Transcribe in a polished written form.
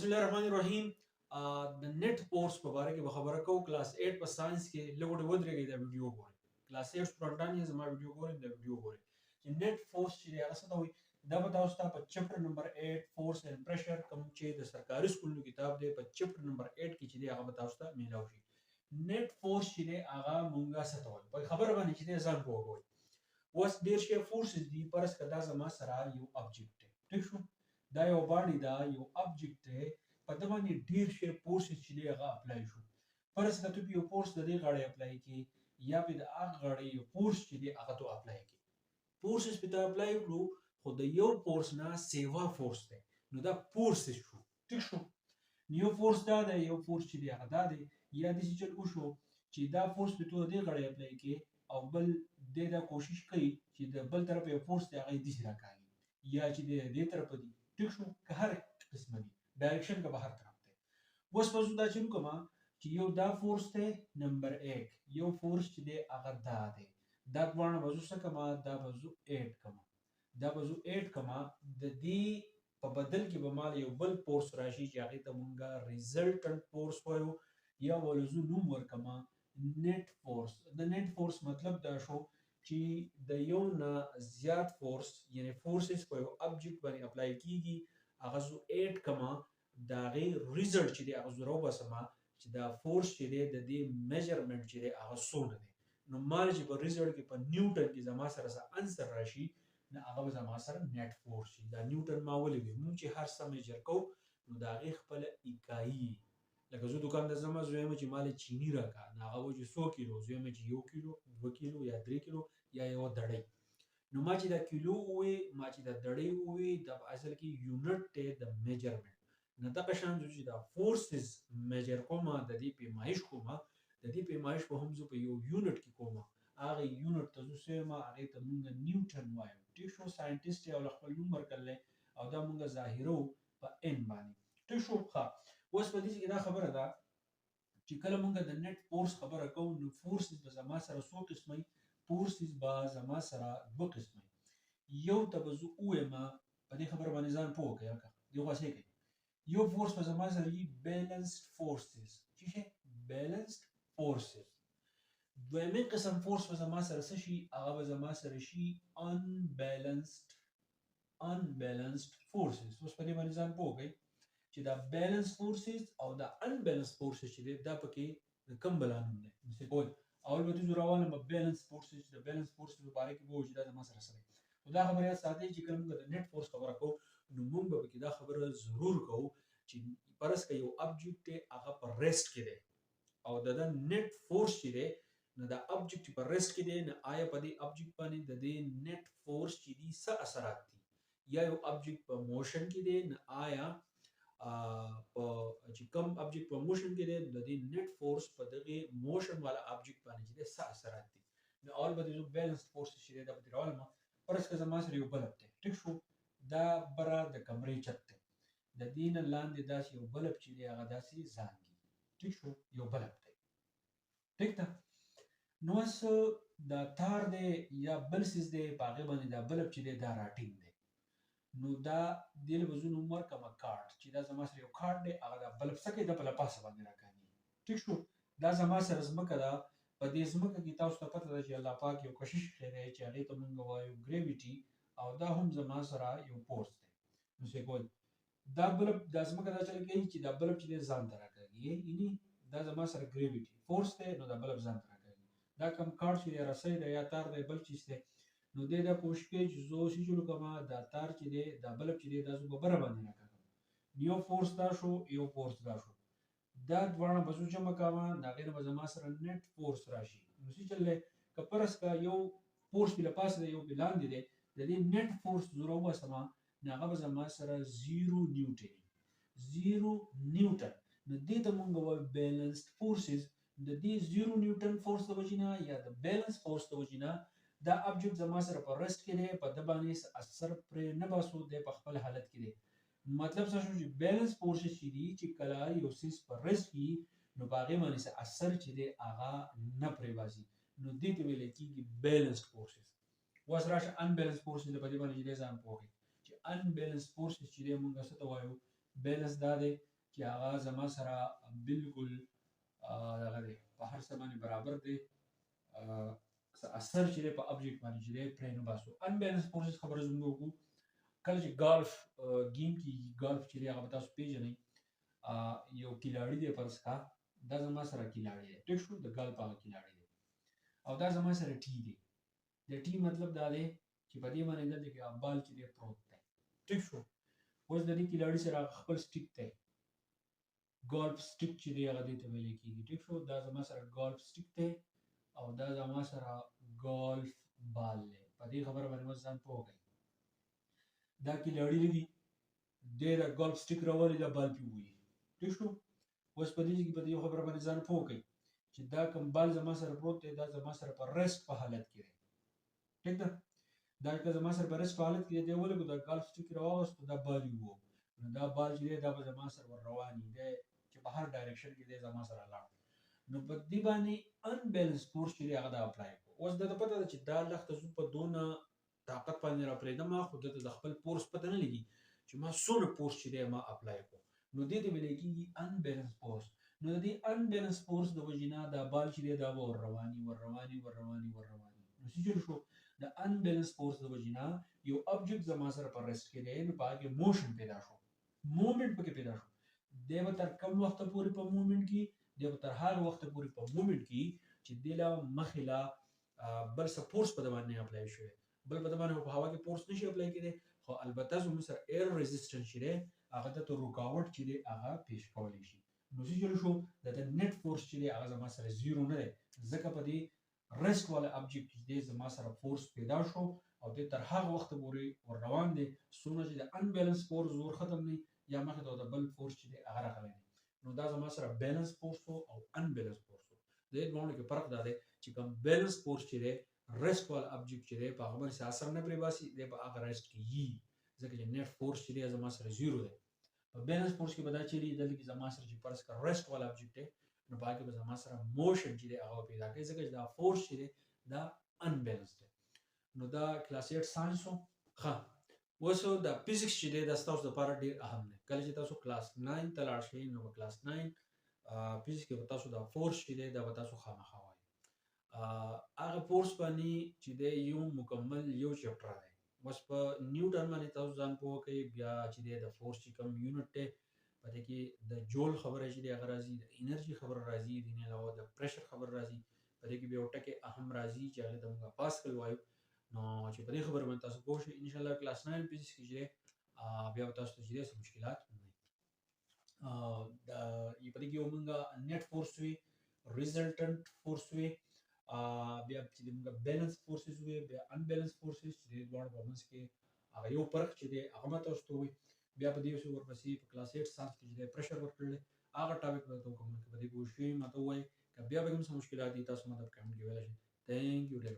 الله الرحمن الرحیم. د نت فورس په اړه کې به خبره کوو. کلاس 8 په ساينس کې لګوډ ودرېږي دا ویډیو ګورئ. کلاس 8 سټوډنټان یې زما ویډیو ګورئ، دا ویډیو ګورئ چې نت فورس چې هغه څه ته وایي. دا به تاسو ته په چپټر نمبر 8 فورس اینڈ پریشر کوم چې د سرکاري سکولونو کتاب دی په چپټر نمبر 8 کې چې دی هغه به تاسو ته میلاو شي. نت فورس چې دی هغه مونږه څه ته وایي په خبره باندې چې دی ځان پوهوئ. اوس ډېر شي فورسز دي، فرض کړه دا زما سره یو ابجیکټ دی، ټیک شو، دا یو باډي دا یو ابجیکټ دی، په دې باندې ډېر شي فورسز چې دی هغه اپلای شو. فرض کړه ته یو فورس د دې غاړې اپلای کی یا په د هغه غاړې یو فورس چې دی هغه ته اپلای کی. فورسز په ته اپلای کړو خو د یو فورس نه سیوا فورس دی، نو دا فورس شو، ټیک شو. یو فورس دا دی، یو فورس چې دی هغه دا دی، یا د چې وشو چې دا فورس په تو دې غاړې اپلای کی او بل دې دا کوشش کوي چې د بل طرف یو فورس دی هغه دې راکاږي یا چې دې طرف دی، ټیک شو، که هر قسمه دي ډایرکشن که به هر طرف دی. اوس پسو دا چې کومه چې یو دا فورس دی نمبر 1، یو فورس چې دی هغه دا دی، دا دواړه بزو څه کما دا بزو 8 کما، دا بزو 8 کما، د دې په بدل کې به مال یو بل فورس راشي چې هغه ته مونږه ریزلټنت فورس وایو یا ولزو نوم ورکما نت فورس. د نت فورس مطلب دا شو چې د یو نه زیات فورس یعنی فورسز په یو ابجیکټ باندې اپلای کیږي هغه زو 8 کما دا غي ریزلټ چې دی هغه زو راوبسما چې دا فورس چې دی د دې میجرمنټ چې دی هغه څونه دی. نو مال چې په ریزلټ کې په نیوټن کې زما سره انسر راشي نه هغه زما سره نت فورس شي. دا نیوټن ما ولې وي مونږ چې هر څه میجر کو نو دا غي خپل اکایي. لکه زه دکان ته ځم زویم چې مال چینی راکا نه هغه و چې 100 کیلو، زویم چې 1 کیلو 2 کیلو یا 3 کیلو یا یو دړۍ. نو ما چې دا کیلو وې ما چې دا دړۍ وې د اصل کې یونټ ته د میجرمنټ نه دا قشان چې دا فورسز میجر کومه د دې پیمایش کومه د دې پیمایش په هم زه په یو یونټ کې کومه هغه یونټ ته زه سم هغه ته مونږ نیوټن وایو. ټیک شو، ساينټیسټ یو خپل نوم ورکړل او دا مونږ ظاهرو په ان باندې. ټیک شو. ښه اوس په دې کې دا خبره ده چې کله مونږ د نت فورس خبره کوو نو فورسز به زما سره څو قسمه فورسز به زما سره دوه قسمه. یو ته به زه وایم په دې خبره باندې ځان پوه کړئ دی خو څه کوي. یو فورس به زما سره وي بیلنسډ فورسز، چې شي بیلنسډ فورسز. دویمه قسم فورس به زما سره څه شي هغه به زما سره شي unbalanced forces. اوس په دې باندې ځان پوه کړئ چې دا بیلنس فورسز او دا انبیلنس فورسز چې دا پکې کم بلانو دي. مثل کول اول به تاسو راوالم بیلنس فورسز، د بیلنس فورسز په اړه کې وو چې دا ما سره سره دا خبره یاد ساتئ چې کوم د نت فورس خبره کو نو موږ به کې دا خبره ضرور کوو چې پرس کې یو ابجیکټ هغه پر ریسټ کې دی او د نت فورس چې دی نو دا ابجیکټ پر ریسټ کې دی نه آیا په دې ابجیکټ باندې د دې نت فورس چې دي څه اثرات دي یا یو ابجیکټ په موشن کې دی نه آیا په چې کوم ابجیکټ په موشن کې دی د دې نت فورس په دغه موشن والا ابجیکټ باندې چې څه اثرات دي. نو اول به د بیلنس فورس چې دی دا په ډول ما پرس که زما سره یو بلب دی، ټیک شو، دا برا د کمرې چت دی، د دې نه لاندې داسې یو بلب چې دی هغه داسې زانګي، ټیک شو، یو بلب دی، ټیک ده. نو اوس دا تار دی یا بل څیز دی په هغې باندې دا بلب چې دی دا راټینګ دی. نو دا دې له به زه نوم ورکړم کارډ چې دا زما سره یو کارډ دی هغه دا بلب څه کوي دا په له پاسه باندې راکاږي، ټیک شو. دا زما سره ځمکه ده، په دې ځمکه کې تاسو ته پته ده چې الله پاک یو کوشش کړی دی چې هغې ته مونږ وایو ګریویټي او دا هم زما سره یو فورس دی. نو څه کول دا بلب دا ځمکه دا چل کوي چې دا بلب چې دی ځان ته راکاږي، یعنی دا زما سره ګریویټي فورس دی نو دا بلب ځان ته راکاږي. دا کم کارډ چې دی رسۍ دی یا تار دی بل چیز دی نو دې دا کوشش کوي چې زه اوس شروع کوم دا تار چې دی دا بلب چې دی دا زه په بره باندې راکاږم. یو فورس دا شو یو فورس دا شو، دا دواړه به زه جمع کوم د هغې نه به زما سره نت فورس راشي. نو څه چل دی که فرض که یو فورس پې له پاسه دی یو پې لاندې دی د دې نت فورس زه راوباسم نو هغه به زما سره 0 نیوټن. نو دې ته مونږ وایو بیلنسډ فورسز. د دې 0 نیوټن فورس د وجې نه یا د بیلنس فورس د وجې نه دا ابجیکټ زما سره په رست کې دی، په ده باندې اثر پرې نه باسو، دی په خپل حالت کې دی. مطلب څه شو چې بیلنس فورسز چې دي چې کله یو څیز په رست کې نو په هغې باندې اثر چې دی هغه نه پرې باسي، نو دې ته ویلی کېږي بیلنسډ فورسز. اوس راشه انبیلنس فورسز په دې باندې چې دی ځان پوه کړئ چې انبیلنس فورسز چې دی مونږ څه ته وایو. بیلنس دا دی چې هغه زما سره بالکل دغه دی په هر څه باندې برابر دی اثر چې دی په ابجیکټ باندې چې دی پرې نه باسو انبیلنس فورسز خبره زموږ وکړو کله چې ګالف گیم کېږي ګالف چې دی هغه به تاسو پیژنئ یو کلاړي دی فرض کا دا زما سره کلاړي دی ټیک شو د ګالف هغه کلاړي دی او دا زما سره ټي دی د ټي مطلب دا دی چې په دې باندې دلته بال چې دی پروت دی ټیک شو اوس د دې کلاړي سره خپل سټیک دی ګالف سټیک چې دی هغه دې ته ویل کېږي ټیک شو دا زما سره ګالف سټیک دی او دا زما سره ګالف بال دی په دې خبره باندې اوس ځان پوه کړئ دا کلاړي لګي دی دا ګالف سټیک راولي دا بال پې ووهي ټیک شو اوس په دې کې په دې خبره باندې ځان پوه کړئ چې دا کوم بال زما سره پروت دی دا زما سره په ریسټ په حالت کې دی ټیک ده دا که زما سره په ریسټ په حالت کې دی ولګو دا ګالف سټیک راوغوستو دا بال یې ووهو نو دا بال چې دی دا به زما سره ور روان وي دی چې په هر ډایرکشن کې دی زما سره لاړ نو په دې باندې انبیلنس فورس چې دی هغه دا اپلای کړو اوس دا پته ده چې دا لښته زه په دونه طاقت باندې راپرېږدم خو دته د خپل فورس پته نه لګي چې ما څومره فورس چې دی ما اپلای کړو نو دې ته ویل کېږي انبیلنس فورس نو د دې انبیلنس فورس د وجې نه دا بال چې دی دا به ور رواني نو څه جوړ شو د انبیلنس فورس د وجې نه یو ابجیکټ زما سره په ریسټ کې دی نو په هغې موشن پیدا شو مومنټ پکې پیدا شو دی به تر کم وخته پورې په مومنټ کې دی به تر هغه وخته پورې په مومنټ کې چې دی لا مخې لا بل څه فورس په ده باندې اپلای شوی بل په ده باندې په هوا کې فورس نشي اپلای کېدی خو البته زموږ سره ایر ریزسټنس چې دی هغه ته رکاوټ چې دی هغه پیش کولی شي نو څه جوړ شو د نیټ فورس چې دی هغه زما سره زیرو نه دی ځکه په دې ریسټ والا ابجیکټ چې دی زما سره فورس پیدا شو او دی تر هغه وخته پورې ور روان دی څومره چې د انبیلنس فورس زور ختم نه یا مخې ته د بل فورس چې دی هغه راغلی دی نو دا زما سره بیلنس فورس او انبیلنس فورس د دې دواړو کې فرق دا دی چې کوم بیلنس فورس چې دی ریسټ والا ابجیکټ چې دی په هغه باندې اثر نه پرې باسي دی په هغه ریسټ کې یي ځکه چې نیټ فورس چې دی زما سره زیرو دی په بیلنس فورس کې به دا چیرې دلته کې زما سره چې فرض کړه ریسټ والا ابجیکټ دی نو په هغه کې به زما سره موشن چې دی هغه پیدا کوي ځکه چې دا فورس چې دی دا انبیلنس دی نو دا کلاس 8 ساينس ښه اوس دا فزیکس چې دی دا ستاسو لپاره ډېر اهم دی کله چې تاسو کلاس 9 ته لاړ شئ نو په کلاس 9 فزیکس کې به تاسو دا فورس چې دی دا به تاسو خامخا وایي هغه فورس باندې چې دی یو مکمل یو چپټر دی اوس په نیوټن باندې تاسو ځان پوه کړئ بیا چې دی د فورس چې کوم یونټ دی په دې کې د جول خبره چې دی هغه راځي د انرژي خبره راځي د نه علاوه د پریشر خبره راځي په دې کې بیا یو ټکی اهم راځي چې هغه ته موږ پاسکل وایو نو چې په دې خبره باندې تاسو پوه شئ ان شاء الله کلاس 9 فزیکس کې چې بیا تاسو ته چې څه مشکلات نه دا په دې کې موږ نیټ فورس وی ریزلټنت فورس وی بیا چې موږ بیلنس فورسز وی بیا انبیلنس فورسز چې د دواړو په منځ کې هغه یو فرق چې دی هغه ماته تاسو ته وی بیا په دې څه ورپسې په کلاس 8 ساينس کې چې پریشر ورکړل هغه ټاپک به تاسو کوم کې په دې پوښتنه ماته وای که بیا به کوم مشکلات دي تاسو ماته کمنټ کې ویل شي ثانک یو ډیر